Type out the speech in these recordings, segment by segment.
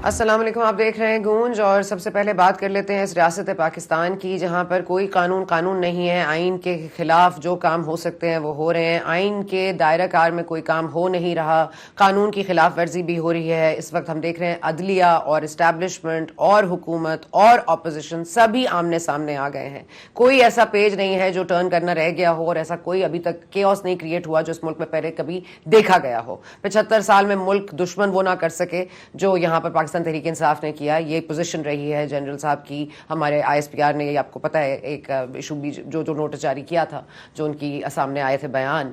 السلام علیکم، آپ دیکھ رہے ہیں گونج، اور سب سے پہلے بات کر لیتے ہیں اس ریاست پاکستان کی جہاں پر کوئی قانون نہیں ہے. آئین کے خلاف جو کام ہو سکتے ہیں وہ ہو رہے ہیں. آئین کے دائرہ کار میں کوئی کام ہو نہیں رہا. قانون کی خلاف ورزی بھی ہو رہی ہے. اس وقت ہم دیکھ رہے ہیں عدلیہ اور اسٹیبلشمنٹ اور حکومت اور اپوزیشن سبھی آمنے سامنے آ گئے ہیں. کوئی ایسا پیج نہیں ہے جو ٹرن کرنا رہ گیا ہو، اور ایسا کوئی ابھی تک کیوس نہیں کریٹ ہوا جو اس ملک میں پہلے کبھی دیکھا گیا ہو. 75 سال میں ملک دشمن وہ نہ کر سکے جو یہاں پر پاکستان تحریک انصاف نے کیا. یہ پوزیشن رہی ہے جنرل صاحب کی. ہمارے آئی ایس پی آر نے، یہ آپ کو پتہ ہے، ایک ایشو بھی جو نوٹس جاری کیا تھا، جو ان کی سامنے آئے تھے بیان،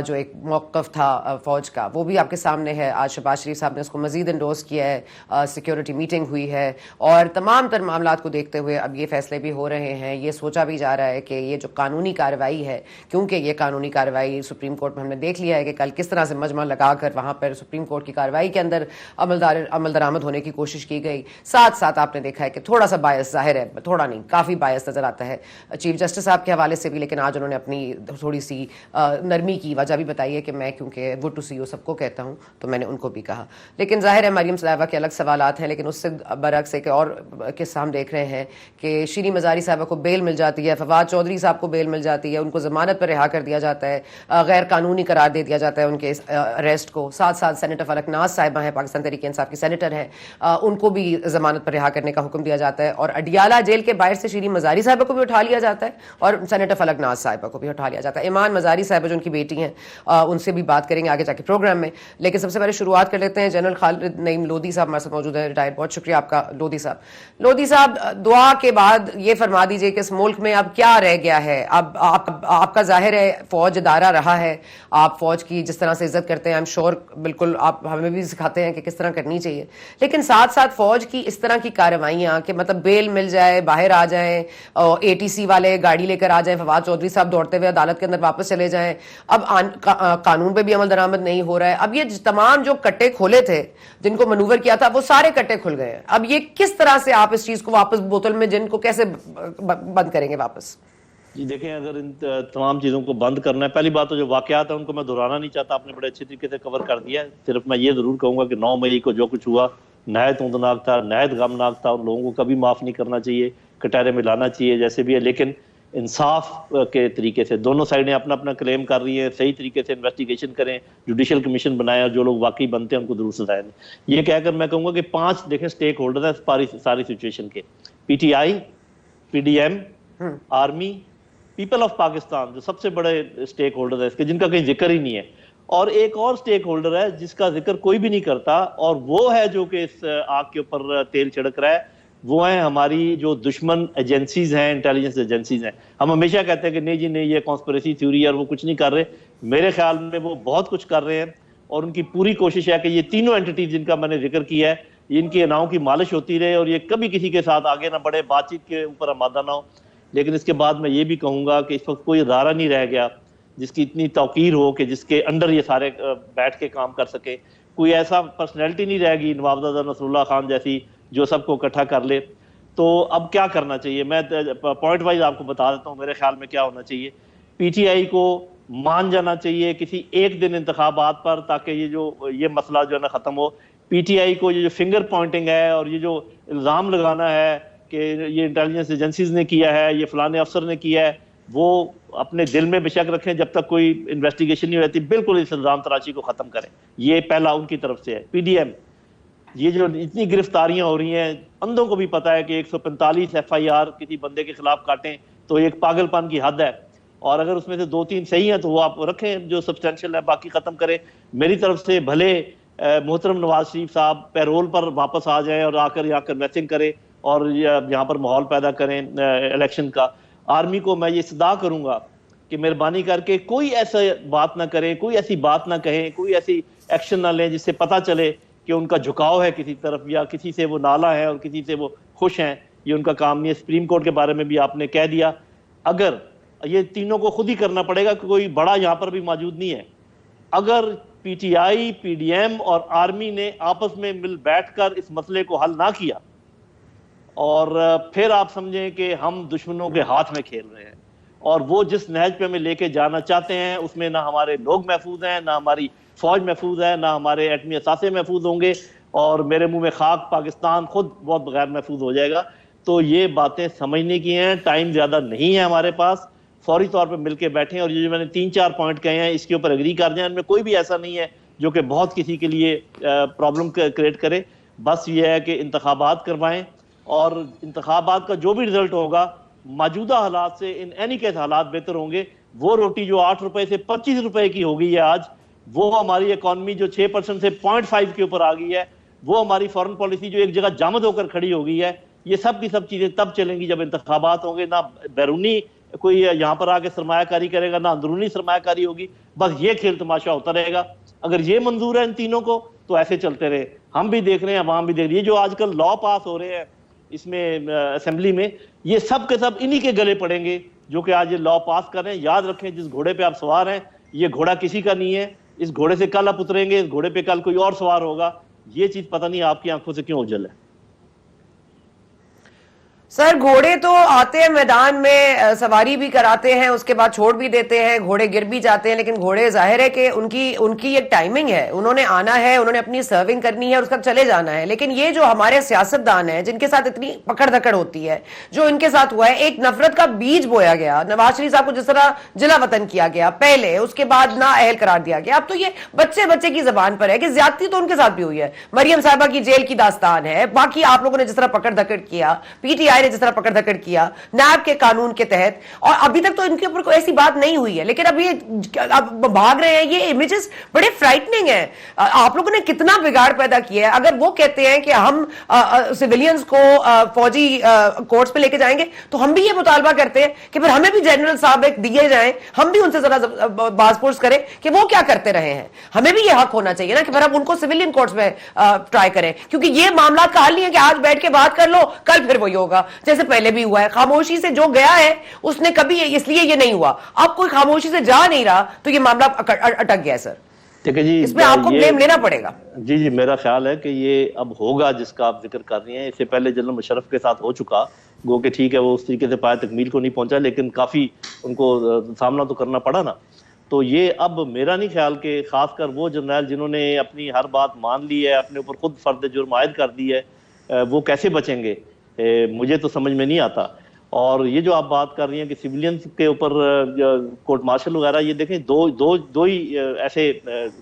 جو ایک موقف تھا فوج کا، وہ بھی آپ کے سامنے ہے. آج شہباز شریف صاحب نے اس کو مزید انڈورس کیا ہے. سیکیورٹی میٹنگ ہوئی ہے، اور تمام تر معاملات کو دیکھتے ہوئے اب یہ فیصلے بھی ہو رہے ہیں. یہ سوچا بھی جا رہا ہے کہ یہ جو قانونی کارروائی ہے، کیونکہ یہ قانونی کارروائی سپریم کورٹ میں ہم نے دیکھ لیا ہے کہ کل کس طرح سے مجمع لگا کر وہاں پر سپریم کورٹ کی کارروائی کے اندر عمل درآمد ہونے کی کوشش کی گئی. ساتھ ساتھ آپ نے دیکھا ہے کہ تھوڑا سا باعث ظاہر ہے، تھوڑا نہیں کافی باعث نظر آتا ہے چیف جسٹس صاحب کے حوالے سے بھی. لیکن آج انہوں نے اپنی تھوڑی سی نرمی کی وجہ بھی بتائی ہے کہ میں کیونکہ وہ ٹو سی او سب کو کہتا ہوں تو میں نے ان کو بھی کہا. لیکن ظاہر ہے مریم صاحبہ کے الگ سوالات ہیں. لیکن اس سے برعکس ایک اور قصہ ہم دیکھ رہے ہیں کہ شیریں مزاری صاحبہ کو بیل مل جاتی ہے، فواد چودھری صاحب کو بیل مل جاتی ہے، ان کو ضمانت پر رہا کر دیا جاتا ہے، غیر قانونی قرار دے دیا جاتا ہے ان کے اریسٹ کو. ساتھ ساتھ سینیٹر فلک ناز صاحبہ ہیں، پاکستان تحریک انصاف کی سینیٹر ہیں، ان کو بھی ضمانت پر رہا کرنے کا حکم دیا جاتا ہے. اور اڈیالہ جیل کے باہر سے شیریں مزاری صاحبہ کو بھی اٹھا لیا جاتا ہے، اور سینیٹر فلک ناز صاحبہ کو بھی اٹھا لیا جاتا ہے. ایمان مزاری صاحبہ جو ان کی بیٹی ہیں، ان سے بھی بات کریں گے آگے جا کے پروگرام میں. لیکن سب سے پہلے شروعات کر لیتے ہیں جنرل خالد نعیم لودھی صاحب ہمارے ساتھ موجود ہیں، ریٹائر. بہت شکریہ آپ کا لودھی صاحب. لودھی صاحب، دعا کے بعد یہ فرما دیجئے کہ اس ملک میں اب کیا رہ گیا ہے؟ اب آپ کا ظاہر ہے فوج ادارہ رہا ہے، آپ فوج کی جس طرح سے عزت کرتے ہیں، I'm sure بالکل آپ ہمیں بھی سکھاتے ہیں کہ کس طرح کرنی چاہیے. لیکن ساتھ ساتھ فوج کی اس طرح کی کارروائیاں کہ مطلب بیل مل جائے، باہر آ جائیں، اے ٹی سی والے گاڑی لے کر آ جائیں، فواد چودھری صاحب دوڑتے ہوئے عدالت کے اندر واپس چلے جائیں، اب قانون پہ بھی عمل درآمد نہیں ہو رہا ہے. اب یہ تمام جو کٹے کھولے تھے، جن کو منور کیا تھا، وہ سارے کٹے کھل گئے ہیں. اب یہ کس طرح سے آپ اس چیز کو واپس بوتل میں جن کو کیسے بند کریں گے واپس؟ جی دیکھیں، اگر ان تمام چیزوں کو بند کرنا ہے، پہلی بات تو جو واقعات ہیں ان کو میں دہرانا نہیں چاہتا، آپ نے بڑے اچھے طریقے سے کور کر دیا ہے. صرف میں یہ ضرور کہوں گا کہ 9 مئی کو جو کچھ ہوا نہایت اوندناک تھا، نہایت غمناک تھا، اور لوگوں کو کبھی معاف نہیں کرنا چاہیے، کٹہرے میں لانا چاہیے جیسے بھی ہے. لیکن انصاف کے طریقے سے دونوں سائڈیں اپنا اپنا کلیم کر رہی ہیں، صحیح طریقے سے انویسٹیگیشن کریں، جوڈیشل کمیشن بنائیں، اور جو لوگ واقعی بنتے ہیں ان کو ضرور سزائیں دیں. یہ کہہ کر میں کہوں گا کہ 5 دیکھیں سٹیک ہولڈر ہیں ساری سچویشن کے: P T I, P D M, army, people of Pakistan, جو سب سے بڑے سٹیک ہولڈر ہے اس کے، جن کا کہیں ذکر ہی نہیں ہے. اور ایک اور سٹیک ہولڈر ہے جس کا ذکر کوئی بھی نہیں کرتا، اور وہ ہے جو کہ اس آگ کے اوپر تیل چھڑک رہا ہے، وہ ہیں ہماری جو دشمن ایجنسیز ہیں، انٹیلیجنس ایجنسیز ہیں. ہم ہمیشہ کہتے ہیں کہ نہیں جی نہیں، یہ کانسپریسی تھیوری ہے اور وہ کچھ نہیں کر رہے. میرے خیال میں وہ بہت کچھ کر رہے ہیں، اور ان کی پوری کوشش ہے کہ یہ تینوں اینٹیٹیز جن کا میں نے ذکر کیا ہے، ان کی اناؤں کی مالش ہوتی رہے، اور یہ کبھی کسی کے ساتھ آگے نہ بڑھے، بات چیت کے اوپر آمادہ نہ ہو. لیکن اس کے بعد میں یہ بھی کہوں گا کہ اس وقت کوئی ادارہ نہیں رہ گیا جس کی اتنی توقیر ہو کہ جس کے انڈر یہ سارے بیٹھ کے کام کر سکے. کوئی ایسا پرسنالٹی نہیں رہ گئی نوابزادہ نصر اللہ خان جیسی جو سب کو اکٹھا کر لے. تو اب کیا کرنا چاہیے؟ میں پوائنٹ وائز آپ کو بتا دیتا ہوں میرے خیال میں کیا ہونا چاہیے. پی ٹی آئی کو مان جانا چاہیے کسی ایک دن انتخابات پر، تاکہ یہ مسئلہ جو ہے نا ختم ہو. پی ٹی آئی کو یہ جو فنگر پوائنٹنگ ہے اور یہ جو الزام لگانا ہے کہ یہ انٹیلیجنس ایجنسیز نے کیا ہے، یہ فلانے افسر نے کیا ہے، وہ اپنے دل میں بے شک رکھیں. جب تک کوئی انویسٹیگیشن نہیں رہتی بالکل اس الزام تراشی کو ختم کریں. یہ پہلا ان کی طرف سے ہے. پی ڈی ایم، یہ جو اتنی گرفتاریاں ہو رہی ہیں، اندھوں کو بھی پتہ ہے کہ 145 ایف آئی آر کسی بندے کے خلاف کاٹیں تو ایک پاگل پن کی حد ہے. اور اگر اس میں سے 2-3 صحیح ہیں تو وہ آپ رکھیں، جو سبسٹینشل ہے باقی ختم کریں. میری طرف سے بھلے محترم نواز شریف صاحب پیرول پر واپس آ جائیں اور آ کر یہاں کنوینسنگ کریں اور یہاں پر ماحول پیدا کریں الیکشن کا. آرمی کو میں یہ صدا کروں گا کہ مہربانی کر کے کوئی ایسا بات نہ کریں، کوئی ایسی بات نہ کہیں، کوئی ایسی ایکشن نہ لیں جس سے پتہ چلے کہ ان کا جھکاؤ ہے کسی طرف، یا کسی سے وہ نالا ہے اور کسی سے وہ خوش ہیں. یہ ان کا کام نہیں ہے. سپریم کورٹ کے بارے میں بھی آپ نے کہہ دیا. اگر یہ تینوں کو خود ہی کرنا پڑے گا کہ کوئی بڑا یہاں پر بھی موجود نہیں ہے. اگر P T I, P D M اور آرمی نے آپس میں مل بیٹھ کر اس مسئلے کو حل نہ کیا، اور پھر آپ سمجھیں کہ ہم دشمنوں کے ہاتھ میں کھیل رہے ہیں، اور وہ جس نہج پہ ہمیں لے کے جانا چاہتے ہیں اس میں نہ ہمارے لوگ محفوظ ہیں، نہ ہماری فوج محفوظ ہے، نہ ہمارے ایٹمی اثاثے محفوظ ہوں گے، اور میرے منہ میں خاک، پاکستان خود بہت بغیر محفوظ ہو جائے گا۔ تو یہ باتیں سمجھنے کی ہیں، ٹائم زیادہ نہیں ہے ہمارے پاس، فوری طور پہ مل کے بیٹھیں، اور یہ جو میں نے 3-4 پوائنٹ کہے ہیں اس کے اوپر اگری کر جائیں۔ ان میں کوئی بھی ایسا نہیں ہے جو کہ بہت کسی کے لیے پرابلم کریٹ کرے، بس یہ ہے کہ انتخابات کروائیں، اور انتخابات کا جو بھی رزلٹ ہوگا موجودہ حالات سے ان اینی کیس حالات بہتر ہوں گے۔ وہ روٹی جو 8 روپے سے 25 روپے کی ہو گئی ہے آج، وہ ہماری اکانومی جو 6% سے 0.5 کے اوپر آ گئی ہے، وہ ہماری فورن پالیسی جو ایک جگہ جامد ہو کر کھڑی ہو گئی ہے، یہ سب کی سب چیزیں تب چلیں گی جب انتخابات ہوں گے۔ نہ بیرونی کوئی یہاں پر آ کے سرمایہ کاری کرے گا، نہ اندرونی سرمایہ کاری ہوگی، بس یہ کھیل تماشا ہوتا رہے گا۔ اگر یہ منظور ہے ان تینوں کو تو ایسے چلتے رہے، ہم بھی دیکھ رہے ہیں، عوام بھی دیکھ رہی ہے۔ یہ جو آج کل لا پاس ہو رہے ہیں اس میں اسمبلی میں، یہ سب کے سب انہی کے گلے پڑیں گے جو کہ آج یہ لا پاس کر رہے ہیں۔ یاد رکھیں، جس گھوڑے پہ آپ سوار ہیں یہ گھوڑا کسی کا نہیں ہے، اس گھوڑے سے کل آپ اتریں گے، اس گھوڑے پہ کل کوئی اور سوار ہوگا۔ یہ چیز پتہ نہیں آپ کی آنکھوں سے کیوں اوجھل ہے۔ سر گھوڑے تو آتے ہیں میدان میں، سواری بھی کراتے ہیں، اس کے بعد چھوڑ بھی دیتے ہیں، گھوڑے گر بھی جاتے ہیں، لیکن گھوڑے ظاہر ہے کہ ان کی ایک ٹائمنگ ہے، انہوں نے آنا ہے، انہوں نے اپنی سرونگ کرنی ہے اور اس کا چلے جانا ہے۔ لیکن یہ جو ہمارے سیاستدان ہیں جن کے ساتھ اتنی پکڑ دھکڑ ہوتی ہے، جو ان کے ساتھ ہوا ہے، ایک نفرت کا بیج بویا گیا، نواز شریف صاحب کو جس طرح جلا وطن کیا گیا پہلے، اس کے بعد نااہل قرار دیا گیا، اب تو یہ بچے کی زبان پر ہے کہ زیادتی تو ان کے ساتھ بھی ہوئی ہے۔ مریم صاحبہ کی جیل کی داستان ہے، باقی آپ لوگوں نے جس طرح پکڑ دھکڑ کیا، پی ٹی آئی نے جس طرح پکڑ دھکڑ کیا نیب کے قانون کے تحت، اور ابھی تک تو ان کے اوپر کوئی ایسی بات نہیں ہوئی ہے، لیکن اب یہ اب بھاگ رہے ہیں۔ یہ امیجز بڑے فرائٹننگ ہیں۔ آپ لوگوں نے کتنا بگاڑ پیدا کیا ہے۔ اگر وہ کہتے ہیں کہ ہم سویلینز کو فوجی کورٹس پہ لے کے جائیں گے، تو ہم بھی یہ مطالبہ کرتے ہیں کہ پھر ہمیں بھی جنرل صاحب ایک دیے جائیں، ہم بھی ان سے ذرا باز پرس کریں کہ وہ کیا کرتے رہے ہیں۔ ہمیں بھی یہ حق ہونا چاہیے نا کہ پھر ہم ان کو سویلین کورٹس میں ٹرائی کریں، کیونکہ یہ معاملات کا حل نہیں ہے کہ آج بیٹھ کے بات کر لو کل پھر وہی ہوگا جیسے پہلے بھی ہوا ہے۔ خاموشی سے جو گیا ہے اس نے کبھی اس لیے یہ نہیں ہوا، اب کوئی خاموشی سے جا نہیں رہا تو یہ معاملہ اٹک گیا ہے۔ سر دیکھیں جی، اس میں آپ کو بلیم لینا پڑے گا۔ جی میرا خیال ہے کہ یہ اب ہوگا جس کا آپ ذکر کر رہی ہیں، اس سے پہلے جنرل مشرف کے ساتھ ہو چکا، گو کہ ٹھیک ہے وہ اس طریقے سے پائے تکمیل کو نہیں پہنچا، لیکن کافی ان کو سامنا تو کرنا پڑا نا۔ تو یہ اب میرا نہیں خیال کہ خاص کر وہ جرنیل جنہوں نے اپنی ہر بات مان لی ہے، اپنے اوپر خود فرد جرم عائد کر دی ہے، وہ کیسے بچیں گے، مجھے تو سمجھ میں نہیں آتا۔ اور یہ جو آپ بات کر رہی ہیں کہ سویلینز کے اوپر کورٹ مارشل وغیرہ، یہ دیکھیں دو ہی ایسے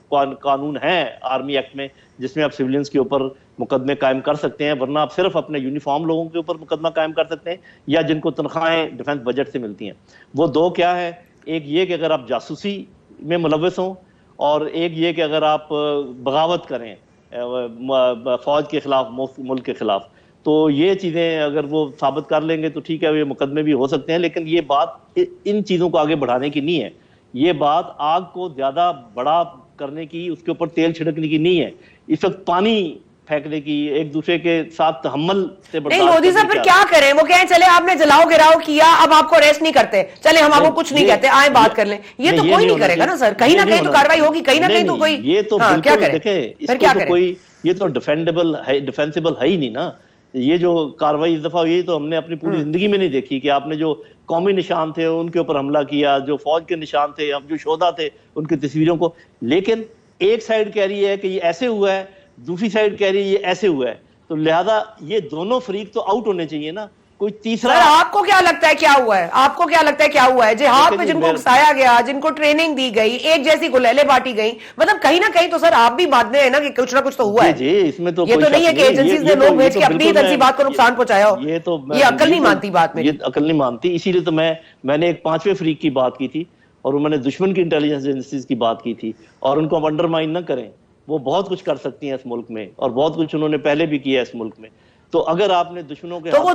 قانون ہیں آرمی ایکٹ میں جس میں آپ سویلینز کے اوپر مقدمے قائم کر سکتے ہیں، ورنہ آپ صرف اپنے یونیفارم لوگوں کے اوپر مقدمہ قائم کر سکتے ہیں یا جن کو تنخواہیں ڈیفنس بجٹ سے ملتی ہیں۔ وہ دو کیا ہے، ایک یہ کہ اگر آپ جاسوسی میں ملوث ہوں، اور ایک یہ کہ اگر آپ بغاوت کریں فوج کے خلاف، ملک کے خلاف۔ تو یہ چیزیں اگر وہ ثابت کر لیں گے تو ٹھیک ہے، یہ مقدمے بھی ہو سکتے ہیں، لیکن یہ بات ان چیزوں کو آگے بڑھانے کی نہیں ہے۔ یہ بات آگ کو زیادہ بڑا کرنے کی، اس کے اوپر تیل چھڑکنے کی نہیں ہے، اس وقت پانی پھینکنے کی، ایک دوسرے کے ساتھ تحمل سے برداشت نہیں لودھی صاحب پھر کیا کریں؟ وہ کہیں چلے آپ نے جلاؤ گراؤ کیا، اب آپ کو ریسٹ نہیں کرتے، چلے ہم آپ کو کچھ نہیں کہتے، آئیں بات کر لیں۔ یہ تو کوئی نہیں کرے گا نا سر، کہیں نہ کہیں تو کاروائی ہوگی، کہیں نہ کہیں تو کوئی۔ یہ تو کیا کریں دیکھیں، پھر کیا کریں؟ یہ تو ڈیفینسیبل ہے ہی نہیں نا۔ یہ جو کاروائی اس دفعہ ہوئی تو ہم نے اپنی پوری زندگی میں نہیں دیکھی کہ آپ نے جو قومی نشان تھے ان کے اوپر حملہ کیا، جو فوج کے نشان تھے، اب جو شہدا تھے ان کی تصویروں کو، لیکن ایک سائیڈ کہہ رہی ہے کہ یہ ایسے ہوا ہے، دوسری سائیڈ کہہ رہی ہے یہ ایسے ہوا ہے، تو لہذا یہ دونوں فریق تو آؤٹ ہونے چاہیے نا۔ کوئی تیسرا سر آپ کو کیا لگتا ہے کیا ہوا ہے؟ آپ کو کیا لگتا ہے کیا ہوا ہے؟ جہاد پہ جن کو اکسایا گیا، جن کو ٹریننگ دی گئی، ایک جیسی گلیلیں بانٹی گئی، مطلب کہیں نہ کہیں تو سر آپ بھی مانتے ہیں نا کہ کچھ نہ کچھ تو ہوا ہے۔ جی اس میں تو یہ تو نہیں ہے کہ ایجنسیز نے لوگ بھیج کے اپنی تنصیبات کو نقصان پہنچایا ہو۔ یہ عقل نہیں مانتی بات میں، یہ عقل نہیں مانتی۔ اسی لیے تو میں نے ایک 5ویں فریق کی بات کی تھی، اور میں نے دشمن کی انٹیلیجنس ایجنسیز کی بات کی تھی، اور ان کو ہم انڈرمائن نہ کریں۔ وہ بہت کچھ کر سکتی ہیں اس ملک میں، اور بہت کچھ انہوں نے پہلے بھی کیا ہے اس ملک میں۔ تو اگر آپ نے دشمنوں کے تو وہ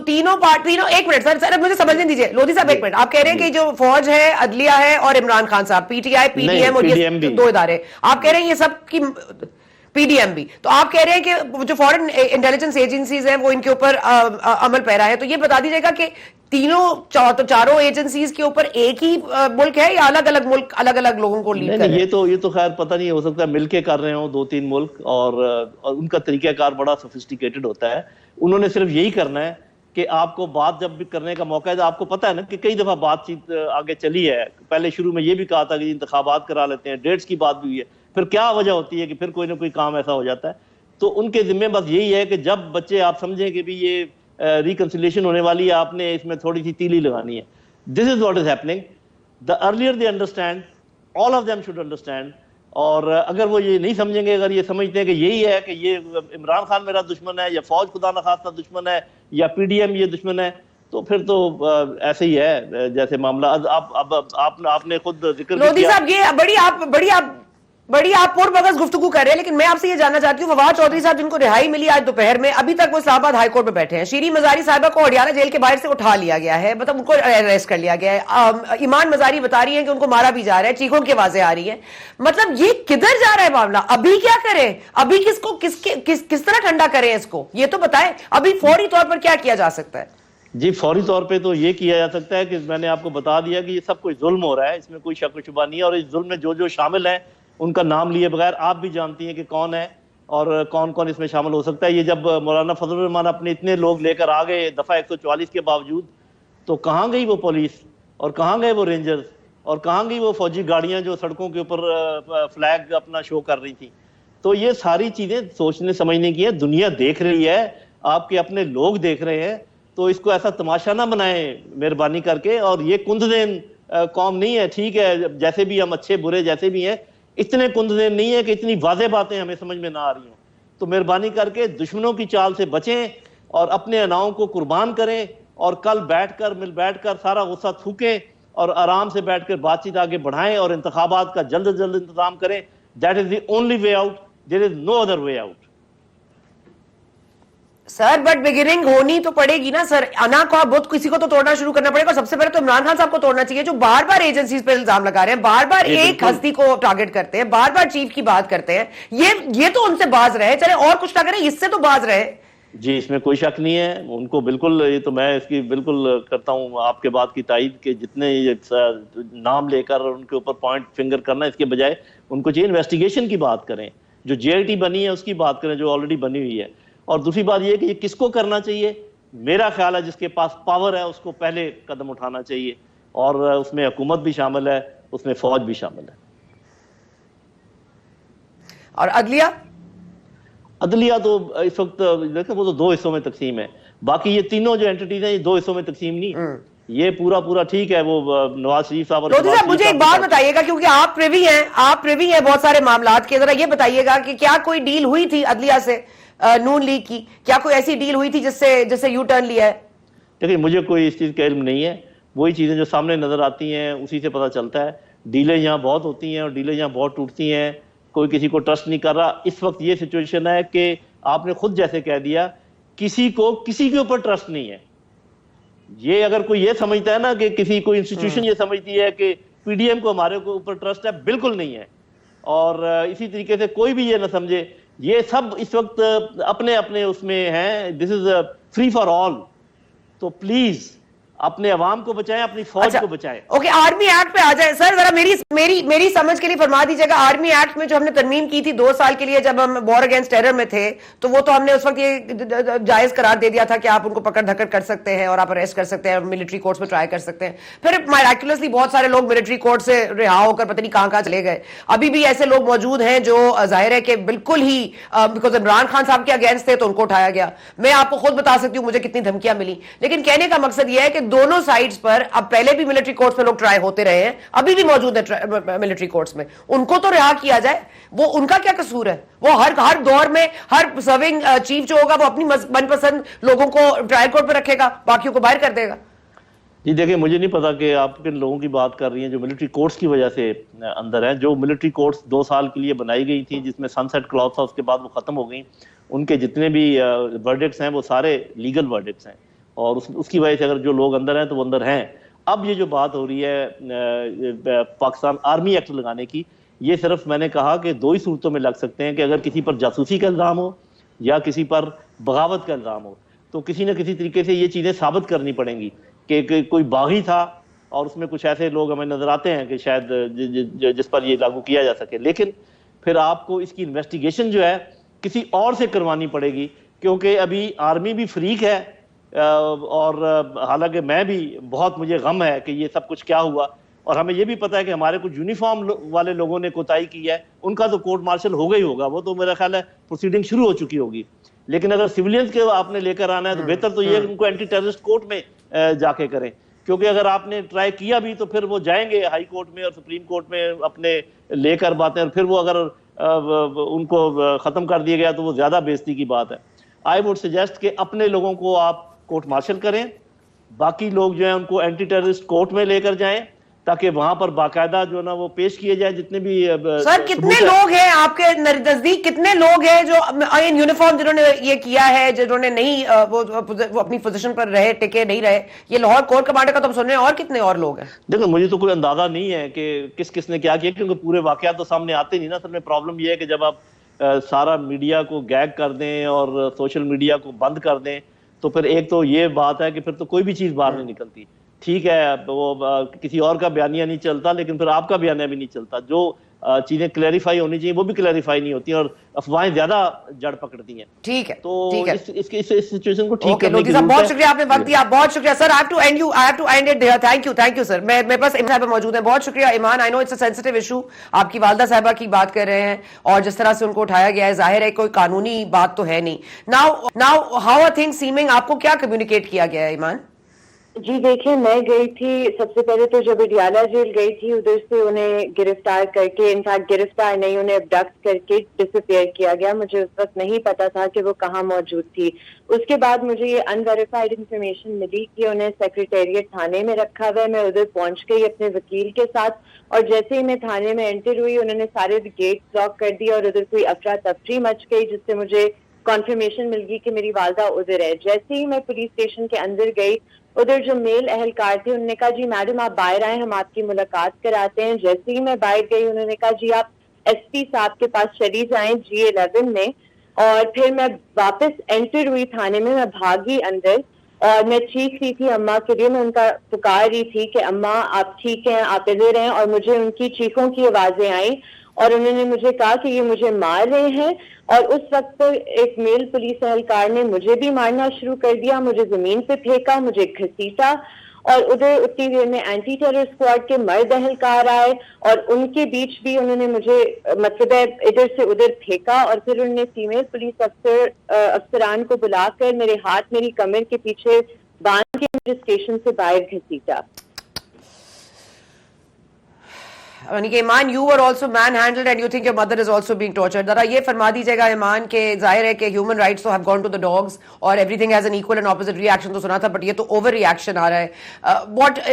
تینوں پارٹی، ایک منٹ سر مجھے سمجھنے دیجیے لودھی صاحب، ایک منٹ، آپ کہہ رہے ہیں کہ جو فوج ہے، عدلیہ ہے، اور عمران خان صاحب، P T I, P D M, اور یہ دو ادارے، آپ کہہ رہے ہیں یہ سب کی، پی ڈی ایم بھی، تو آپ کہہ رہے ہیں کہ جو فورن انٹیلیجنس ایجنسیز ہیں وہ ان کے اوپر عمل پیرا ہے۔ تو یہ بتا دیجیے گا کہ چاروں ایجنسیز کے اوپر ایک ہی ملک ہے یا الگ الگ ملک الگ الگ لوگوں کو لیڈ کر رہے ہیں؟ یہ تو خیر پتہ نہیں، ہو سکتا ہے مل کے کر رہے ہوں 2-3 ملک، اور ان کا طریقہ کار بڑا سوفسٹیکیٹڈ ہوتا ہے۔ انہوں نے صرف یہی کرنا ہے کہ آپ کو بات جب بھی کرنے کا موقع ہے، آپ کو پتہ ہے نا کہ کئی دفعہ بات چیت آگے چلی ہے، پہلے شروع میں یہ بھی کہا تھا کہ انتخابات کرا لیتے ہیں، ڈیٹس کی بات بھی ہوئی ہے، پھر کیا وجہ ہوتی ہے کہ پھر کوئی نہ کوئی کام ایسا ہو جاتا ہے. تو ان کے ذمہ بس یہی ہے کہ جب بچے آپ سمجھیں کہ بھی یہ ریکنسیلیشن ہونے والی ہے، آپ نے اس میں تھوڑی سی تیلی لگانی ہے. This is what is happening. The earlier they understand, all of them should understand. اور اگر وہ یہ نہیں سمجھیں گے، اگر یہ سمجھتے ہیں کہ یہی ہے کہ یہ عمران خان میرا دشمن ہے، یا فوج خدا نخواستہ دشمن ہے، یا پی ڈی ایم یہ دشمن ہے، تو پھر تو ایسے ہی ہے جیسے معاملہ. آپ نے خود ذکر لودھی کیا. صاحب یہ بڑی آپ پور مغز گفتگو کر رہے ہیں، لیکن میں آپ سے یہ جاننا چاہتی ہوں، فواد چودھری صاحب جن کو رہائی ملی آج دوپہر میں، ابھی تک وہ اسلام آباد ہائی کورٹ میں بیٹھے ہیں. شیریں مزاری صاحبہ کو اڈیالہ جیل کے باہر سے اٹھا لیا گیا ہے، مطلب ان کو اریسٹ کر لیا گیا ہے. ایمان مزاری بتا رہی ہیں کہ ان کو مارا بھی جا رہا ہے، چیخوں کی آوازیں آ رہی ہیں. مطلب یہ کدھر جا رہا ہے معاملہ؟ ابھی کیا کریں؟ ابھی کس طرح ٹھنڈا کریں اس کو؟ یہ تو بتائیں ابھی فوری طور پر کیا کیا جا سکتا ہے؟ جی فوری طور پہ تو یہ کیا جا سکتا ہے کہ میں نے آپ کو بتا دیا کہ یہ سب کوئی ظلم ہو رہا ہے، اس میں کوئی شک و شبہ نہیں ہے. اور اس ظلم میں جو شامل ہیں ان کا نام لیے بغیر آپ بھی جانتی ہیں کہ کون ہے اور کون کون اس میں شامل ہو سکتا ہے. یہ جب مولانا فضل الرحمان اپنے اتنے لوگ لے کر آ گئے دفعہ 144 کے باوجود، تو کہاں گئی وہ پولیس، اور کہاں گئے وہ رینجرز، اور کہاں گئی وہ فوجی گاڑیاں جو سڑکوں کے اوپر فلیگ اپنا شو کر رہی تھیں. تو یہ ساری چیزیں سوچنے سمجھنے کی ہے. دنیا دیکھ رہی ہے، آپ کے اپنے لوگ دیکھ رہے ہیں. تو اس کو ایسا تماشا نہ بنائیں مہربانی کر کے. اور یہ کندذین قوم نہیں ہے، ٹھیک ہے، جیسے بھی ہم اچھے برے جیسے بھی ہیں، اتنے کندذین نہیں ہے کہ اتنی واضح باتیں ہمیں سمجھ میں نہ آ رہی ہوں. تو مہربانی کر کے دشمنوں کی چال سے بچیں اور اپنے اناؤں کو قربان کریں، اور کل مل بیٹھ کر سارا غصہ تھوکیں اور آرام سے بیٹھ کر بات چیت آگے بڑھائیں اور انتخابات کا جلد از جلد انتظام کریں. That is the only way out, there is no other way out. Sir but beginning ہونی تو پڑے گی نا سر. انا کو بہت کسی کو تو توڑنا شروع کرنا پڑے گا. سب سے پہلے تو عمران خان صاحب کو توڑنا چاہیے، جو بار بار ایجنسیز پہ الزام لگا رہے ہیں، بار بار ایک ہستی کو ٹارگٹ کرتے ہیں، بار بار چیف کی بات کرتے ہیں. یہ تو ان سے باز رہے، چلے اور کچھ نہ کریں، اس سے تو باز رہے. جی اس میں کوئی شک نہیں ہے ان کو بالکل. یہ تو میں اس کی بالکل کرتا ہوں آپ کے بات کی تائید کہ جتنے نام لے کر ان کے اوپر پوائنٹ فنگر کرنا، اس کے بجائے ان کو چاہیے انویسٹیگیشن کی بات کریں. جو جے آئی ٹی بنی ہے اس کی بات کریں جو آلریڈی بنی ہوئی ہے. اور دوسری بات یہ کہ یہ کس کو کرنا چاہیے، میرا خیال ہے جس کے پاس پاور ہے اس کو پہلے قدم اٹھانا چاہیے. اور اس میں حکومت بھی شامل ہے، اس میں فوج بھی شامل ہے. اور عدلیہ تو اس وقت دیکھیں وہ تو دو حصوں میں تقسیم ہے. باقی یہ تینوں جو اینٹیز ہیں یہ دو حصوں میں تقسیم نہیں. یہ پورا ٹھیک ہے. وہ نواز شریف صاحب اور لودھی صاحب مجھے ایک بات بتائیے گا، کیونکہ آپ پریوی ہیں بہت سارے معاملات کے، ذرا یہ بتائیے گا کہ کیا کوئی ڈیل ہوئی تھی عدلیہ سے نون لیگ کی؟ کیا کوئی ایسی ڈیل ہوئی تھی جس سے یو ٹرن لیا ہے؟ دیکھیں مجھے کوئی اس چیز کا علم نہیں ہے. وہی چیزیں جو سامنے نظر آتی ہیں اسی سے پتہ چلتا ہے. ڈیلیں یہاں بہت ہوتی ہیں اور ڈیلیں یہاں بہت ٹوٹتی ہیں. کوئی کسی کو ٹرسٹ نہیں کر رہا. اس وقت یہ سچویشن ہے کہ آپ نے خود جیسے کہہ دیا، کسی کے اوپر ٹرسٹ نہیں ہے. یہ اگر کوئی یہ سمجھتا ہے نا کہ کسی کوئی انسٹیٹیوشن یہ سمجھتی ہے کہ پی ڈی ایم کو ہمارے اوپر ٹرسٹ ہے، بالکل نہیں ہے. اور اسی طریقے سے کوئی بھی یہ نہ سمجھے. یہ سب اس وقت اپنے اپنے اس میں ہیں. دس از فری فار آل. تو پلیز اپنے عوام کو بچائیں، اپنی فوج کو بچائیں. اوکے، آرمی ایکٹ پہ آ جائیں سر. ذرا میری سمجھ کے لیے فرما دیجیے گا، آرمی ایکٹ میں جو ہم نے ترمیم کی تھی 2 سال کے لیے جب ہم وار اگینسٹ ٹیرر میں تھے، تو وہ تو ہم نے اس وقت یہ جائز قرار دے دیا تھا کہ آپ ان کو پکڑ دھکڑ کر سکتے ہیں اور آپ اریسٹ کر سکتے ہیں، ملٹری کورٹس میں ٹرائی کر سکتے ہیں. پھر میراکولسلی بہت سارے لوگ ملٹری کورٹ سے رہا ہو کر پتہ نہیں کہاں چلے گئے. ابھی بھی ایسے لوگ موجود ہیں جو ظاہر ہے کہ بالکل ہی بیکاز عمران خان صاحب کے اگینسٹ تھے تو ان کو اٹھایا گیا. میں آپ کو خود بتا سکتی ہوں مجھے کتنی دھمکیاں ملی. لیکن کہنے کا مقصد یہ ہے کہ دونوں سائڈز پر اب پہلے بھی ملٹری کورٹس میں لوگ ٹرائی ہوتے رہے ہیں، ابھی بھی موجود ہے ملٹری کورٹس میں. ان کو تو رہا کیا جائے. وہ ان کا کیا قصور ہے؟ وہ ہر دور میں ہر سرونگ چیف جو ہوگا وہ اپنی من پسند لوگوں کو ٹرائل کورٹ پہ رکھے گا، باقیوں کو باہر کر دے گا. جی دیکھیں مجھے نہیں پتا کہ آپ کن لوگوں کی بات کر رہی ہیں جو ملٹری کورٹس کی وجہ سے اندر ہیں. جو ملٹری کورٹس 2 سال کے لیے بنائی گئی تھی جس میں سن سیٹ کلاس تھا، اس کے بعد وہ ختم ہو گئیں. ان کے جتنے بھی ورڈکٹس ہیں وہ سارے لیگل ورڈکٹس ہیں، اور اس کی وجہ سے اگر جو لوگ اندر ہیں تو وہ اندر ہیں. اب یہ جو بات ہو رہی ہے پاکستان آرمی ایکٹ لگانے کی، یہ صرف میں نے کہا کہ 2 ہی صورتوں میں لگ سکتے ہیں کہ اگر کسی پر جاسوسی کا الزام ہو یا کسی پر بغاوت کا الزام ہو. تو کسی نہ کسی طریقے سے یہ چیزیں ثابت کرنی پڑیں گی کہ کوئی باغی تھا اور اس میں کچھ ایسے لوگ ہمیں نظر آتے ہیں کہ شاید جس پر یہ لاگو کیا جا سکے. لیکن پھر آپ کو اس کی انویسٹیگیشن جو ہے کسی اور سے کروانی پڑے گی، کیونکہ ابھی آرمی بھی فریق ہے اور حالانکہ میں بھی بہت مجھے غم ہے کہ یہ سب کچھ کیا ہوا، اور ہمیں یہ بھی پتا ہے کہ ہمارے کچھ یونیفارم والے لوگوں نے کوتاہی کی ہے، ان کا تو کورٹ مارشل ہوگا ہی ہوگا، وہ تو میرا خیال ہے پروسیڈنگ شروع ہو چکی ہوگی. لیکن اگر سیولینز کے آپ نے لے کر آنا ہے تو بہتر تو یہ کہ ان کو اینٹی ٹیررسٹ کورٹ میں جا کے کریں، کیونکہ اگر آپ نے ٹرائی کیا بھی تو پھر وہ جائیں گے ہائی کورٹ میں اور سپریم کورٹ میں اپنے لے کر باتیں، اور پھر وہ اگر ان کو ختم کر دیا گیا تو وہ زیادہ بےزتی کی بات ہے. آئی ووڈ سجیسٹ کہ اپنے لوگوں کو آپ کورٹ مارشل کریں، باقی لوگ جو ہیں ان کو اینٹی ٹیررسٹ کورٹ میں لے کر جائیں تاکہ وہاں پر باقاعدہ جو نا وہ پیش کیے جائیں جتنے بھی. سر کتنے لوگ ہیں آپ کے نزدیک، کتنے لوگ ہیں جو ان یونیفارم جنہوں نے یہ کیا ہے، جنہوں نے نہیں وہ اپنی پوزیشن پر رہے، ٹکے نہیں رہے؟ یہ لاہور کورٹ کمانڈر کا تو ہم سن رہے ہیں، اور کتنے اور لوگ ہیں؟ دیکھو مجھے تو کوئی اندازہ نہیں ہے کہ کس کس نے کیا کیا، کیونکہ پورے واقعات تو سامنے آتے نہیں نا. اصل میں پرابلم یہ ہے کہ جب آپ سارا میڈیا کو گیگ کر دیں اور سوشل میڈیا کو بند کر دیں تو پھر ایک تو یہ بات ہے کہ پھر تو کوئی بھی چیز باہر نہیں نکلتی. ٹھیک ہے وہ کسی اور کا بیانیہ نہیں چلتا، لیکن پھر آپ کا بیانیہ بھی نہیں چلتا. جو چیزیں کلیریفائی ہونی چاہیے وہ بھی کلیریفائی نہیں ہوتی، اور افواہیں زیادہ جڑ پکڑتی ہیں. ٹھیک ہے، تو ٹھیک ہے، اس سچویشن کو ٹھیک کرنے لودھی کی صاحب ضرورت ہے. بہت شکریہ، آپ نے وقت دیا، بہت شکریہ sir. I have to end it there. Thank you sir. میرے پاس ایمان صاحب موجود ہیں، بہت شکریہ Imaan. I know it's a sensitive issue, آپ کی والدہ صاحبہ کی بات کر رہے ہیں اور جس طرح سے ان کو اٹھایا گیا ہے ظاہر ہے کوئی قانونی بات تو ہے نہیں. Now how are things seeming? آپ کو کیا کمیونیکیٹ کیا گیا ہے ایمان؟ جی دیکھیں، میں گئی تھی سب سے پہلے تو جب اڈیالہ جیل گئی تھی، ادھر سے انہیں گرفتار کر کے، انفیکٹ گرفتار نہیں، انہیں ابڈکٹ کر کے ڈسپیئر کیا گیا. مجھے اس وقت نہیں پتا تھا کہ وہ کہاں موجود تھی. اس کے بعد مجھے یہ انویریفائڈ انفارمیشن ملی کہ انہیں سیکریٹریٹ تھانے میں رکھا ہوا ہے. میں ادھر پہنچ گئی اپنے وکیل کے ساتھ، اور جیسے ہی میں تھانے میں انٹر ہوئی انہوں نے سارے گیٹ لاک کر دیا اور ادھر کوئی افراتفری مچ گئی، جس سے مجھے کنفرمیشن مل گئی کہ میری والدہ ادھر ہے. جیسے ہی میں پولیس اسٹیشن کے اندر گئی، ادھر جو میل اہلکار تھے انہوں نے کہا جی میڈم آپ باہر آئیں، ہم آپ کی ملاقات کراتے ہیں. جیسے ہی میں باہر گئی انہوں نے کہا جی آپ ایس پی صاحب کے پاس چلی جائیں G11 میں. اور پھر میں واپس انٹر ہوئی تھانے میں بھاگی اندر، اور میں چیخ رہی تھی اماں کے لیے. میں ان کا پکار رہی تھی کہ اماں آپ ٹھیک ہیں، آپ ادھر ہیں، اور مجھے ان کی چیخوں کی آوازیں آئیں اور انہوں نے مجھے کہا کہ یہ مجھے مار رہے ہیں. اور اس وقت پر ایک میل پولیس اہلکار نے مجھے بھی مارنا شروع کر دیا، مجھے زمین پہ پھینکا، مجھے گھسیٹا. اور ادھر اتنی دیر میں اینٹی ٹیرر اسکواڈ کے مرد اہلکار آئے اور ان کے بیچ بھی انہوں نے مجھے مطلب ادھر سے ادھر پھینکا. اور پھر انہوں نے فیمیل پولیس افسران کو بلا کر میرے ہاتھ میری کمر کے پیچھے باندھ کے مجھے اسٹیشن سے باہر گھسیٹا. یعنی کہ Iman you are also manhandled and you think your mother is also being tortured. ذرا یہ فرما دیجیے گا ایمان کہ ظاہر ہے کہ ہیومن رائٹس تو have gone to the dogs اور everything has an equal and opposite reaction تو سنا تھا، بٹ یہ تو اوور ری ایکشن آ رہا ہے.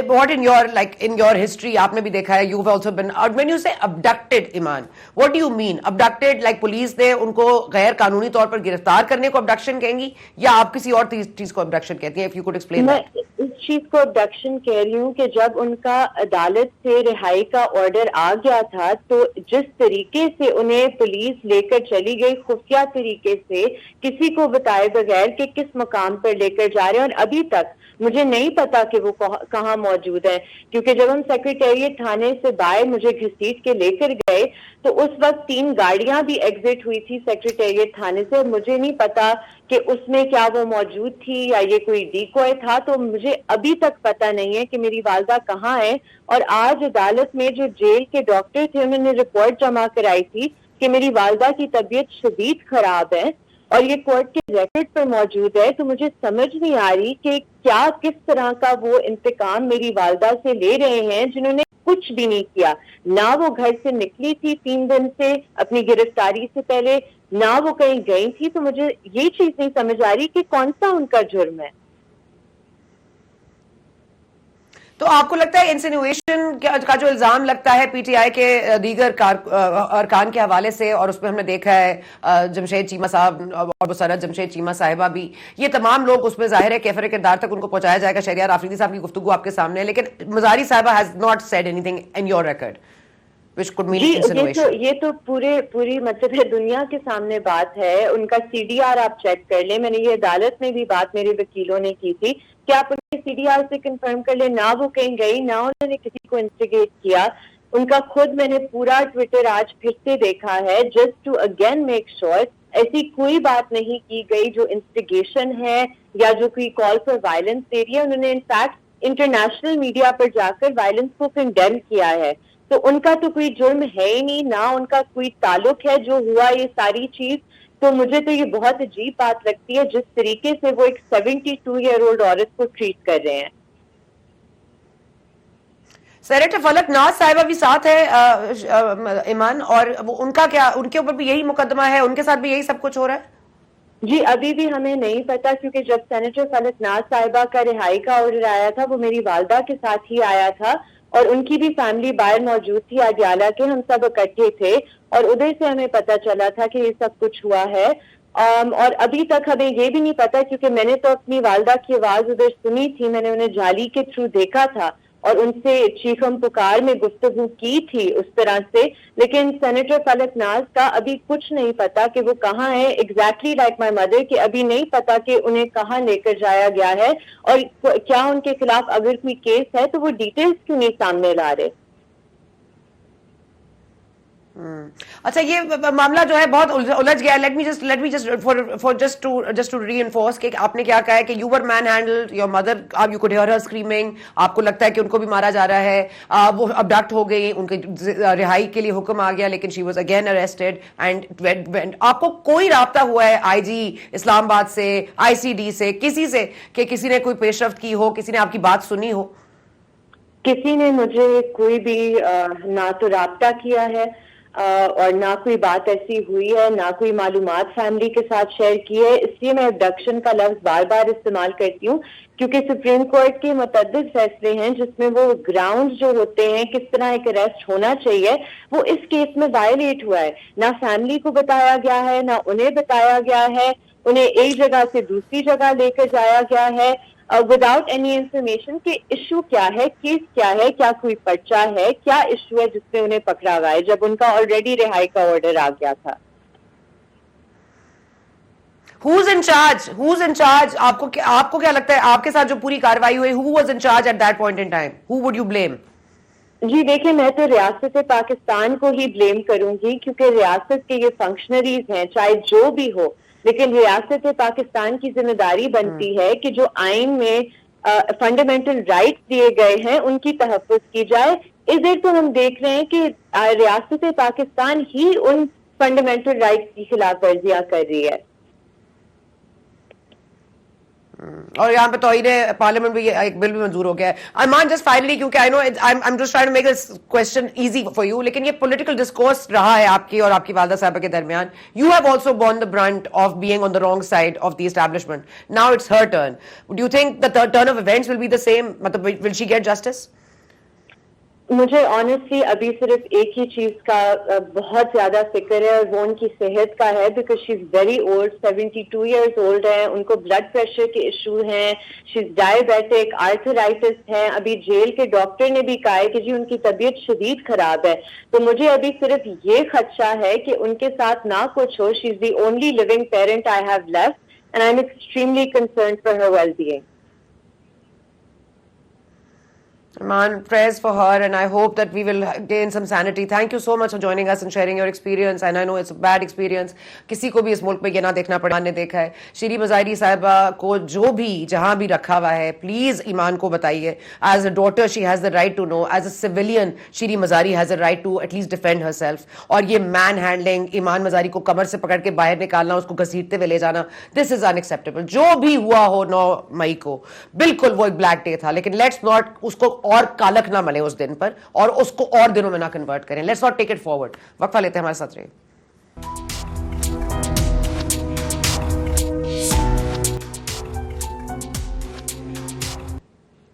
What in your like in your history آپ نے بھی دیکھا ہے، you have also been when you say abducted Imaan, what do you mean abducted? Like police نے ان کو غیر قانونی طور پر گرفتار کرنے کو ابڈکشن کہیں گی یا آپ کسی اور چیز کو ابڈکشن کہتی ہیں؟ If you could explain. میں اس چیز کو ابڈکشن کہہ رہی ہوں کہ جب ان کا عدالت سے رہائی کا آرڈر آ گیا تھا تو جس طریقے سے انہیں پولیس لے کر چلی گئی، خفیہ طریقے سے کسی کو بتائے بغیر کہ کس مقام پر لے کر جا رہے ہیں، اور ابھی تک مجھے نہیں پتا کہ وہ کہاں موجود ہے. کیونکہ جب ہم سیکریٹریٹ تھانے سے باہر مجھے گھسیٹ کے لے کر گئے تو اس وقت 3 گاڑیاں بھی ایگزٹ ہوئی تھی سیکریٹریٹ تھانے سے. مجھے نہیں پتا کہ اس میں کیا وہ موجود تھی یا یہ کوئی ڈیکوئے تھا. تو مجھے ابھی تک پتا نہیں ہے کہ میری والدہ کہاں ہے. اور آج عدالت میں جو جیل کے ڈاکٹر تھے انہوں نے رپورٹ جمع کرائی تھی کہ میری والدہ کی طبیعت شدید خراب ہے اور یہ کورٹ کے ریکارڈ پر موجود ہے. تو مجھے سمجھ نہیں آ رہی کہ کیا کس طرح کا وہ انتقام میری والدہ سے لے رہے ہیں جنہوں نے کچھ بھی نہیں کیا. نہ وہ گھر سے نکلی تھی 3 دن سے اپنی گرفتاری سے پہلے، نہ وہ کہیں گئی تھی. تو مجھے یہ چیز نہیں سمجھ آ رہی کہ کون سا ان کا جرم ہے. تو آپ کو لگتا ہے انسینویشن کا جو الزام لگتا ہے پی ٹی آئی کے دیگر ارکان کے حوالے سے، اور اس میں ہم نے دیکھا ہے جمشید چیمہ صاحب اور مسرت جمشید چیمہ صاحبہ بھی، یہ تمام لوگ اس میں ظاہر ہے کیفر کردار تک ان کو پہنچایا جائے گا. شہریار آفریدی صاحب کی گفتگو آپ کے سامنے ہے، لیکن مزاری صاحبہ has not said anything in your record which could mean insinuation. یہ تو پوری مطلب دنیا کے سامنے بات ہے. ان کا CDR آپ چیک کر لیں. میں نے یہ عدالت میں بھی بات میرے وکیلوں نے کی تھی کہ آپ ان کے CDR سے کنفرم کر لیں. نہ وہ کہیں گئی، نہ انہوں نے کسی کو انسٹیگیٹ کیا. ان کا خود میں نے پورا ٹویٹر آج پھر سے دیکھا ہے just to again make sure. ایسی کوئی بات نہیں کی گئی جو انسٹیگیشن ہے یا جو کوئی کال پر وائلنس دے رہی ہے. انہوں نے انفیکٹ انٹرنیشنل میڈیا پر جا کر وائلنس کو کنڈیم کیا ہے. تو ان کا تو کوئی جرم ہے ہی نہیں, نہ ان کا کوئی تعلق ہے جو ہوا یہ ساری چیز. تو مجھے تو یہ بہت عجیب بات لگتی ہے جس طریقے سے وہ ایک 72 ایئر اولڈ عورت کو ٹریٹ کر رہے ہیں. سینیٹر فلک ناز صاحبہ بھی ساتھ ہے ایمان, اور ان کا کیا, ان کے اوپر بھی یہی مقدمہ ہے, ان کے ساتھ بھی یہی سب کچھ ہو رہا ہے؟ جی ابھی بھی ہمیں نہیں پتا, کیونکہ جب سینیٹر فلک ناز صاحبہ کا رہائی کا آرڈر آیا تھا وہ میری والدہ کے ساتھ ہی آیا تھا, اور ان کی بھی فیملی باہر موجود تھی اڈیالہ کے, ہم سب اکٹھے تھے, اور ادھر سے ہمیں پتا چلا تھا کہ یہ سب کچھ ہوا ہے. اور ابھی تک ہمیں یہ بھی نہیں پتا, کیونکہ میں نے تو اپنی والدہ کی آواز ادھر سنی تھی, میں نے انہیں جالی کے تھرو دیکھا تھا اور ان سے چیخم پکار میں گفتگو کی تھی اس طرح سے, لیکن سینیٹر فلک ناز کا ابھی کچھ نہیں پتا کہ وہ کہاں ہے. ایگزیکٹلی لائک مائی مدر, کہ ابھی نہیں پتا کہ انہیں کہاں لے کر جایا گیا ہے, اور کیا ان کے خلاف اگر کوئی کیس ہے تو وہ ڈیٹیلز کیوں نہیں سامنے لا رہے. اچھا, یہ معاملہ جو ہے بہت الجھ گیا. Let me just to reinforce کہ آپ نے کیا کہا ہے کہ you were manhandled your mother, you could hear her screaming, آپ کو لگتا ہے کہ ان کو بھی مارا جا رہا ہے, وہ ابڈکٹ ہو گئی, ان کی رہائی کے لیے حکم آ گیا, لیکن she was again arrested. And آپ کو کوئی رابطہ ہوا ہے آئی جی اسلام آباد سے, آئی سی ڈی سے, کسی سے, کہ کسی نے کوئی پیش رفت کی ہو, کسی نے آپ کی بات سنی ہو؟ کسی نے مجھے کوئی بھی نہ تو رابطہ کیا ہے اور نہ کوئی بات ایسی ہوئی ہے, نہ کوئی معلومات فیملی کے ساتھ شیئر کی ہے. اس لیے میں ابڈکشن کا لفظ بار بار استعمال کرتی ہوں, کیونکہ سپریم کورٹ کے متعدد فیصلے ہیں جس میں وہ گراؤنڈ جو ہوتے ہیں کس طرح ایک اریسٹ ہونا چاہیے, وہ اس کیس میں وائلیٹ ہوا ہے. نہ فیملی کو بتایا گیا ہے, نہ انہیں بتایا گیا ہے, انہیں ایک جگہ سے دوسری جگہ لے کر جایا گیا ہے وداؤٹ اینی انفارمیشن کہ ایشو کیا ہے, کیس کیا ہے, کیا کوئی پرچہ ہے, کیا ایشو ہے جس میں انہیں پکڑا گیا ہے, جب ان کا آلریڈی رہائی کا آرڈر آ گیا تھا. Who's in charge? Who's in charge? آپ کو کیا لگتا ہے آپ کے ساتھ جو پوری کاروائی ہوئی, who was in charge at that point in time? Who would you blame? جی دیکھیں, میں تو ریاست پاکستان کو ہی بلیم کروں گی, کیونکہ ریاست کے یہ فنکشنریز ہیں چاہے جو بھی ہو, لیکن ریاست پاکستان کی ذمہ داری بنتی ہے کہ جو آئین میں فنڈامنٹل رائٹس دیے گئے ہیں ان کی تحفظ کی جائے. ادھر تو ہم دیکھ رہے ہیں کہ ریاست پاکستان ہی ان فنڈامنٹل رائٹس کی خلاف ورزیاں کر رہی ہے. اور یہاں پہ توہین پارلیمنٹ بھی ایک بل بھی منظور ہو گیا ہے. ایمان جسٹ فائنلی, کیونکہ آئی نو I'm just trying to make this question easy for you, لیکن یہ پولیٹیکل ڈسکورس رہا ہے آپ کی اور آپ کی والدہ صاحبہ کے درمیان. You have also borne the brunt of being on the wrong side of the establishment. Now it's her turn. Do you think the turn of events will be the same? مطلب will she get justice? مجھے honestly ابھی صرف ایک ہی چیز کا بہت زیادہ فکر ہے, اور وہ ان کی صحت کا ہے, because she is very old, 72 years old ہے, ان کو بلڈ پریشر کے ایشو ہیں, شی از ڈائبیٹک, آرتھرائٹس ہے. ابھی جیل کے ڈاکٹر نے بھی کہا ہے کہ جی ان کی طبیعت شدید خراب ہے. تو مجھے ابھی صرف یہ خدشہ ہے کہ ان کے ساتھ نہ کچھ ہو. She is the only living parent I have left, and I am extremely concerned for her well being. Man, prayers for her, and I hope that we will gain some sanity. Thank you so much for joining us and sharing your experience, and I know it's a bad experience. کسی کو بھی اس ملک میں یہ نہ دیکھنا پڑا. نے دیکھا ہے شیری مظاہری صاحبہ کو جو بھی جہاں بھی رکھا ہوا ہے, پلیز ایمان کو بتائیے. As a daughter she has the right to know, as a civilian Shireen Mazari has a right to at least defend herself. اور یہ مین ہینڈلنگ, ایمان مظاہری کو کمر سے پکڑ کے باہر نکالنا, اس کو گھسیٹتے ہوئے لے جانا, دس از ان ایکسیپٹیبل. جو بھی ہوا ہو 9 مئی کو, بالکل وہ ایک بلیک ڈے تھا, لیکن لیٹس ناٹ اس کو اور کالک نہ ملے اس دن پر, اور اس کو اور دنوں میں نہ کنورٹ کریں. Let's not take it forward. وقفہ لیتے ہیں, ہمارے ساتھ رہیے.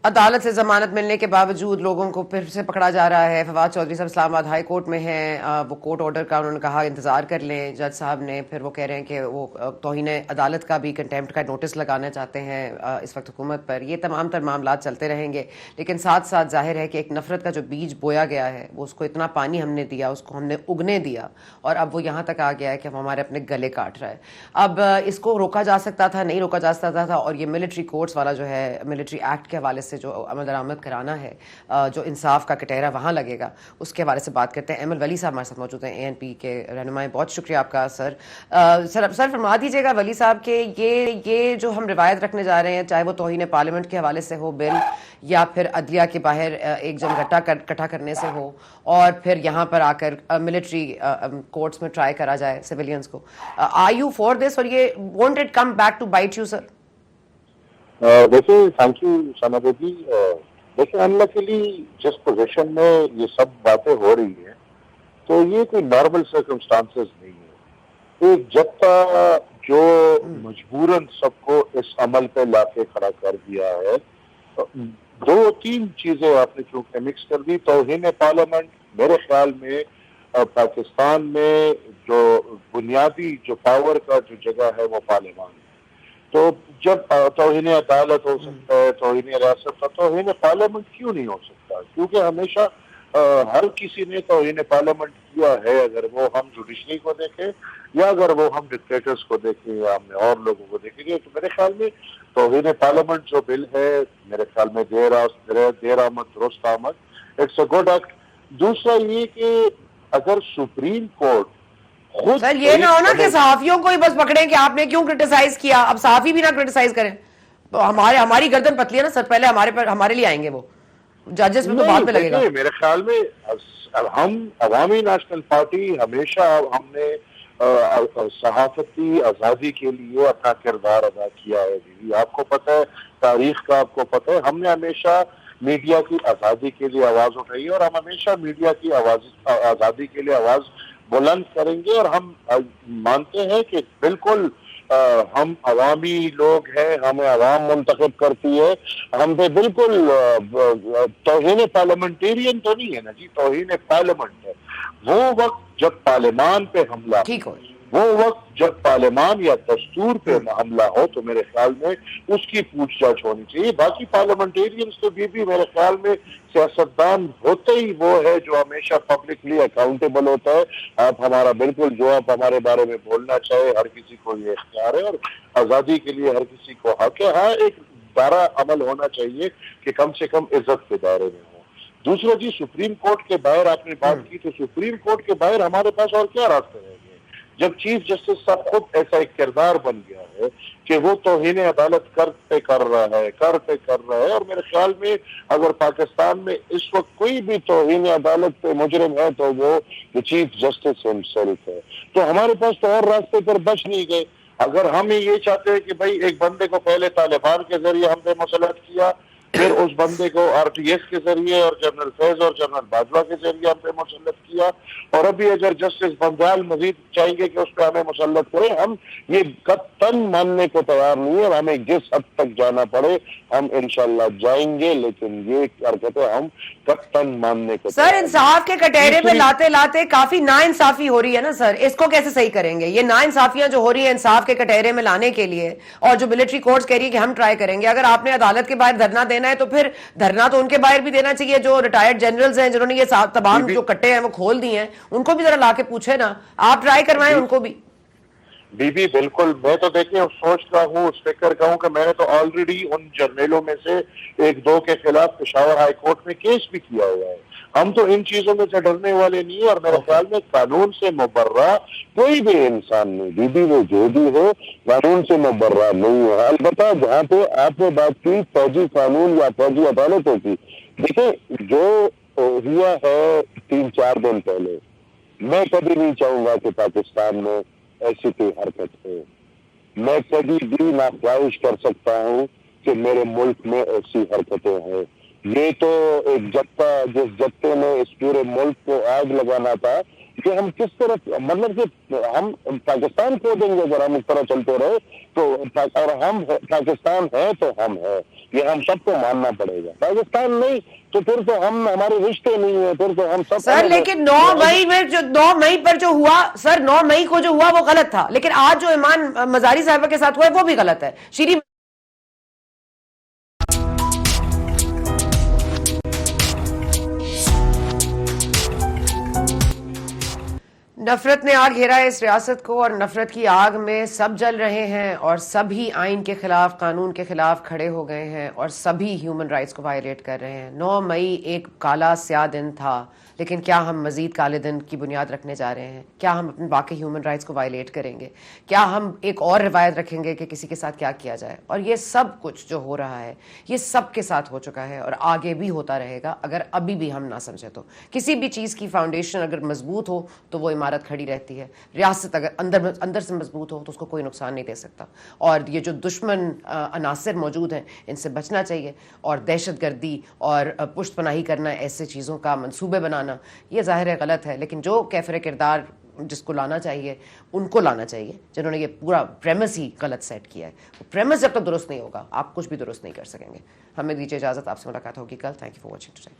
عدالت سے ضمانت ملنے کے باوجود لوگوں کو پھر سے پکڑا جا رہا ہے. فواد چودھری صاحب اسلام آباد ہائی کورٹ میں ہیں, وہ کورٹ آرڈر کا انہوں نے کہا انتظار کر لیں جج صاحب نے. پھر وہ کہہ رہے ہیں کہ وہ توہین عدالت کا بھی کنٹیمپٹ کا نوٹس لگانا چاہتے ہیں اس وقت حکومت پر. یہ تمام تر معاملات چلتے رہیں گے, لیکن ساتھ ساتھ ظاہر ہے کہ ایک نفرت کا جو بیج بویا گیا ہے, وہ اس کو اتنا پانی ہم نے دیا, اس کو ہم نے اگنے دیا, اور اب وہ یہاں تک آ گیا ہے کہ وہ ہمارے اپنے گلے کاٹ رہا ہے. اب اس کو روکا جا سکتا تھا, نہیں روکا جا سکتا تھا, اور یہ ملٹری کورٹس والا جو ہے ملٹری ایکٹ کے حوالے سے جو عمل درآمد کرانا ہے, جو انصاف کا کٹہرا وہاں لگے گا, اس کے حوالے سے بات کرتے ہیں. ایمل ولی صاحب ہمارے ساتھ موجود ہیں, ANP کے رہنمائے. بہت شکریہ آپ کا سر. سر فرما دیجیے گا ولی صاحب کہ یہ جو ہم روایت رکھنے جا رہے ہیں, چاہے وہ توہین پارلیمنٹ کے حوالے سے ہو بل, یا پھر عدلیہ کے باہر ایک جمگٹا اکٹھا کرنے سے ہو, اور پھر یہاں پر آ کر ملٹری کورٹس میں ٹرائی کرا جائے سویلینز کو, آر یو فار دس, اور یہ won't it come back to bite you sir? دیکھیے, تھینک یو سانا بیٹی. دیکھیں, انلکلی جس پوزیشن میں یہ سب باتیں ہو رہی ہیں تو یہ کوئی نارمل سرکمسٹانسز نہیں ہے. ایک جتھا جو مجبوراً سب کو اس عمل پہ لا کے کھڑا کر دیا ہے, دو تین چیزیں آپ نے چونکہ مکس کر دی. توہین پارلیمنٹ میرے خیال میں پاکستان میں جو بنیادی جو پاور کا جو جگہ ہے وہ پارلیمان ہے. تو جب توہین عدالت ہو سکتا ہے, توہین ریاست, توہین پارلیمنٹ کیوں نہیں ہو سکتا؟ کیونکہ ہمیشہ ہر کسی نے توہین پارلیمنٹ کیا ہے, اگر وہ ہم جوڈیشری کو دیکھیں یا اگر وہ ہم ڈکٹیٹرز کو دیکھیں یا ہم نے اور لوگوں کو دیکھیں گے. تو میرے خیال میں توہین پارلیمنٹ جو بل ہے, میرے خیال میں دیر آمد درست آمد, اٹس اے گڈ ایکٹ. دوسرا یہ کہ اگر سپریم کورٹ خود, سر یہ نہ ہونا کہ صحافیوں کو ہی بس پکڑیں کہ آپ نے کیوں کرٹیسائز کیا, اب صحافی بھی نہ کرٹیسائز کریں. تو ہماری گردن پتلی ہے نا سر, پہلے ہمارے لیے آئیں گے وہ ججز میں, تو بعد میں لگے گا. میرے خیال میں ہم عوامی نیشنل پارٹی ہمیشہ ہم نے صحافتی آزادی کے لیے اپنا کردار ادا کیا ہے. آپ کو پتہ ہے, تاریخ کا آپ کو پتہ ہے, ہم نے ہمیشہ میڈیا کی آزادی کے لیے آواز اٹھائی ہے, اور ہم ہمیشہ میڈیا کی آزادی کے لیے آواز بلند کریں گے. اور ہم مانتے ہیں کہ بالکل ہم عوامی لوگ ہیں, ہمیں عوام منتخب کرتی ہے, ہم پہ بالکل توہین پارلیمنٹیرین تو نہیں ہے نا جی, توہین پارلیمنٹ ہے. وہ وقت جب پارلیمان پہ حملہ, ٹھیک ہو, وہ وقت جب پارلیمان یا دستور پہ حملہ ہو, تو میرے خیال میں اس کی پوچھ جاچھ ہونی چاہیے. باقی پارلیمنٹیرینز تو بھی میرے خیال میں سیاستدان ہوتے ہی وہ ہے جو ہمیشہ پبلکلی اکاؤنٹیبل ہوتا ہے. آپ ہمارا بالکل جو آپ ہمارے بارے میں بولنا چاہے, ہر کسی کو یہ اختیار ہے, اور آزادی کے لیے ہر کسی کو حق ہے. ہاں, ایک دائرہ عمل ہونا چاہیے کہ کم سے کم عزت کے دائرے میں ہو. دوسرا جی, سپریم کورٹ کے باہر آپ نے بات کی, تو سپریم کورٹ کے باہر ہمارے پاس اور کیا راستے رہ گئے جب چیف جسٹس صاحب خود ایسا ایک کردار بن گیا ہے کہ وہ توہین عدالت کر رہا ہے. اور میرے خیال میں اگر پاکستان میں اس وقت کوئی بھی توہین عدالت پہ مجرم ہے تو وہ چیف جسٹس ہمسیلف ہے. تو ہمارے پاس تو اور راستے پر بچ نہیں گئے. اگر ہم یہ چاہتے ہیں کہ بھائی ایک بندے کو پہلے طالبان کے ذریعے ہم پہ مسلط کیا, پھر اس بندے کو RTS کے ذریعے اور جنرل فیض اور جنرل باجوہ کے ذریعے ہم پہ مسلط کیا, اور ابھی اگر جسٹس بندیال مزید چاہیں گے کہ اس پہ ہمیں مسلط کریں, ہم یہ قطعاً ماننے کو تیار نہیں ہے. اور ہمیں جس حد تک جانا پڑے ہم انشاءاللہ جائیں گے, لیکن یہ حرکتیں ہم قطعاً ماننے کو سر انصاف کے کٹہرے پہ لاتے لاتے کافی نا انصافی ہو رہی ہے نا سر, اس کو کیسے صحیح کریں گے؟ یہ نا انصافیاں جو ہو رہی ہیں انصاف کے کٹہرے میں لانے کے لیے, اور جو ملٹری کورٹس کہہ رہی ہے کہ ہم ٹرائی کریں گے, اگر آپ نے عدالت کے باہر دھرنا دینا ہے تو پھر دھرنا تو ان کے باہر بھی دینا چاہیے جو ریٹائرڈ جنرلز ہیں, جنہوں نے یہ تمام جو کٹے ہیں وہ کھول دی ہیں, ان کو بھی ذرا لا کے پوچھے نا, آپ ٹرائی کروائیں ان کو بھی. بالکل. میں تو دیکھیں سوچ رہا ہوں, اس فکر کا ہوں کہ میں نے تو آلریڈی ان جرنیلوں میں سے ایک دو کے خلاف پشاور ہائی کورٹ میں کیس بھی کیا ہوا ہے. ہم تو ان چیزوں میں سے ڈرنے والے نہیں ہیں, اور میرے خیال میں قانون سے مبرہ کوئی بھی انسان نہیں, وہ جو بھی ہو, قانون سے مبرہ نہیں ہے. البتہ جہاں پہ آپ نے بات کی فوجی قانون یا فوجی عدالتوں کی, دیکھیں جو ہوا ہے 3-4 دن پہلے, میں کبھی نہیں چاہوں گا کہ پاکستان میں ایسی کوئی حرکت ہے. میں کبھی بھی نہ خواہش کر سکتا ہوں کہ میرے ملک میں ایسی حرکتیں ہیں. یہ تو ایک جتھا, جس جتھے نے اس پورے ملک کو آگ لگانا تھا, کہ ہم کس طرح, مطلب کہ ہم پاکستان کھو دیں گے اگر ہم اس طرح چلتے رہے تو, اور ہم پاکستان ہیں تو ہم ہیں, یہ ہم سب کو ماننا پڑے گا. پاکستان نہیں تو پھر تو ہمارے رشتے نہیں ہیں, پھر تو ہم سب. سر لیکن 9 مئی پر جو ہوا سر, 9 مئی کو جو ہوا وہ غلط تھا, لیکن آج جو ایمان مزاری صاحبہ کے ساتھ ہوا ہے وہ بھی غلط ہے. شیری نفرت نے آگ گھیرا ہے اس ریاست کو اور نفرت کی آگ میں سب جل رہے ہیں اور سبھی آئین کے خلاف قانون کے خلاف کھڑے ہو گئے ہیں اور سبھی ہیومن رائٹس کو وائلیٹ کر رہے ہیں. 9 مئی ایک کالا سیاہ دن تھا لیکن کیا ہم مزید کالے دن کی بنیاد رکھنے جا رہے ہیں؟ کیا ہم اپنے باقی ہیومن رائٹس کو وائلیٹ کریں گے؟ کیا ہم ایک اور روایت رکھیں گے کہ کسی کے ساتھ کیا کیا جائے؟ اور یہ سب کچھ جو ہو رہا ہے یہ سب کے ساتھ ہو چکا ہے اور آگے بھی ہوتا رہے گا اگر ابھی بھی ہم نہ سمجھے تو. کسی بھی چیز کی فاؤنڈیشن اگر مضبوط ہو تو وہ عمارت کھڑی رہتی ہے. ریاست اگر اندر سے مضبوط ہو تو اس کو کوئی نقصان نہیں دے سکتا. اور یہ جو دشمن عناصر موجود ہیں ان سے بچنا چاہیے اور دہشت گردی اور پشت پناہی کرنا، ایسے چیزوں کا منصوبے بنانا یہ ظاہر ہے غلط ہے، لیکن جو کیفر کردار جس کو لانا چاہیے ان کو لانا چاہیے جنہوں نے یہ پورا پریمس ہی غلط سیٹ کیا ہے. وہ پریمس جب تک درست نہیں ہوگا آپ کچھ بھی درست نہیں کر سکیں گے. ہمیں دیجیے اجازت، آپ سے ملاقات ہوگی کل. Thank you for watching today.